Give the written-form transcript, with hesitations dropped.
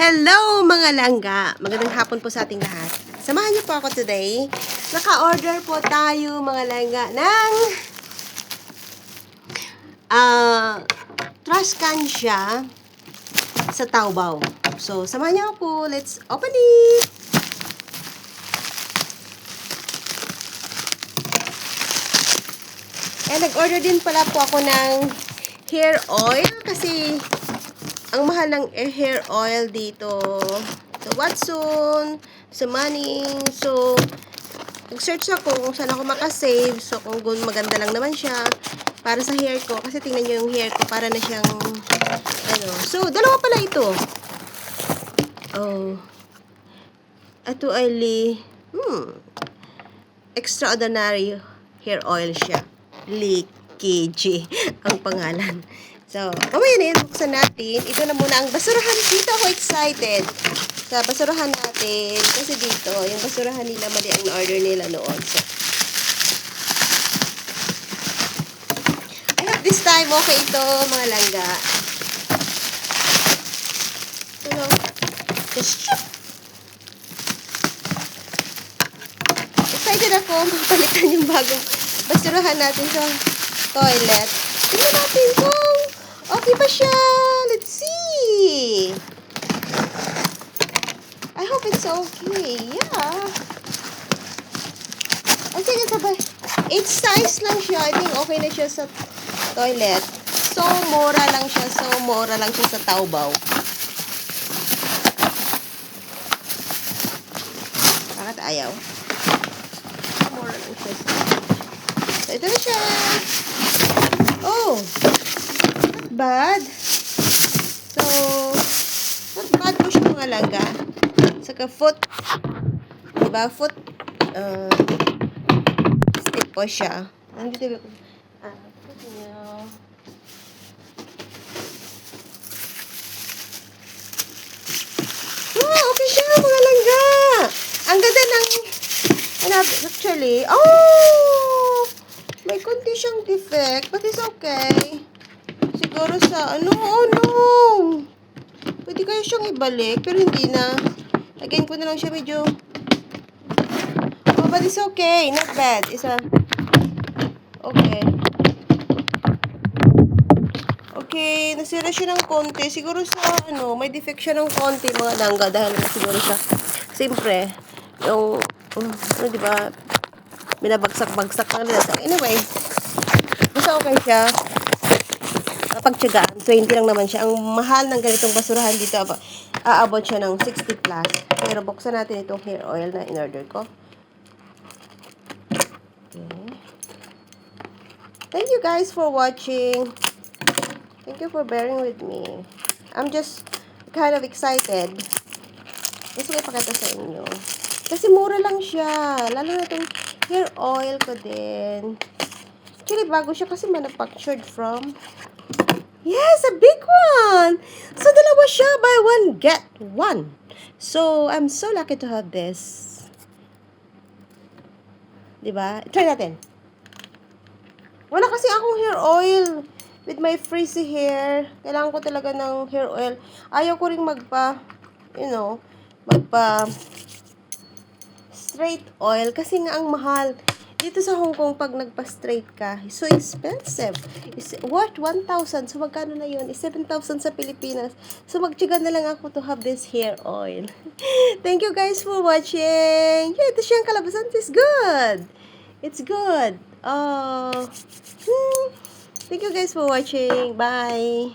Hello mga langga! Magandang hapon po sa ating lahat. Samahan niyo po ako today. Naka-order po tayo mga langga ng trash can siya sa Taobao. So, samahan niyo ako po. Let's open it! Nag-order din pala po ako ng hair oil kasi ang mahal ng hair oil dito sa Watson, sa Manning. So, nag-search ako kung saan ako makasave. So, kung maganda lang naman siya para sa hair ko. Kasi tingnan nyo yung hair ko, para na siyang ano. So, dalawa pala ito. Oh. Ito ay extraordinary hair oil siya. Leakage ang pangalan. So, mamaya na yun, buksan natin. Ito na muna ang basurahan. Dito ako excited sa basurahan natin. Kasi dito, yung basurahan nila, mali ang order nila noon. So, I hope this time okay ito, mga langga. Ano? Excited ako mapalitan yung bagong basurahan natin sa toilet. Tingnan natin kung okay pa siya. Let's see. I hope it's okay. Yeah. I think it's about 8 size lang siya. I think okay na siya sa toilet. So, mura lang siya. Sa Taobao. Bakit ayaw? Mura lang siya. So, ito na siya. Oh! Not bad. So, not bad po siya mga langga. Saka foot. Diba? Foot. Stick po siya. Nandito ba? Foot niya. Oh, okay siya mga langga. Ang ganda ng actually. Oh! May konti siyang defect, but it's okay. Siguro sa, oh no! Pwede kayo siyang ibalik, pero hindi na. Again ko na lang siya medyo. Oh, but it's okay. Not bad. Okay. Okay, nasira siya ng konti. Siguro sa, may defect siya ng konti, mga langga, dahil siguro sa, siyempre, yung, diba, binabagsak-bagsak na nila. Anyway, basta okay siya. Pagtsagaan, 20 lang naman siya. Ang mahal ng ganitong basurahan dito, aabot siya ng 60 plus. Pero buksan natin itong hair oil na in-order ko. Okay. Thank you guys for watching. Thank you for bearing with me. I'm just kind of excited. Gusto ko ipakita sa inyo. Kasi mura lang siya. Lalo na itong hair oil ko din. Actually, bago siya kasi manufactured from... Yes, a big one! So, dalawa siya. Buy one, get one. So, I'm so lucky to have this. Diba? Try natin. Wala kasi akong hair oil with my frizzy hair. Kailangan ko talaga ng hair oil. Ayaw ko rin magpa straight oil kasi nga ang mahal. Dito sa Hong Kong, pag nagpa-straight ka, so expensive. It's worth 1,000. So, magkano na yun? Is 7,000 sa Pilipinas. So, magtyaga na lang ako to have this hair oil. Thank you guys for watching. Yeah, ito siyang kalabasan. It's good. It's good. Thank you guys for watching. Bye.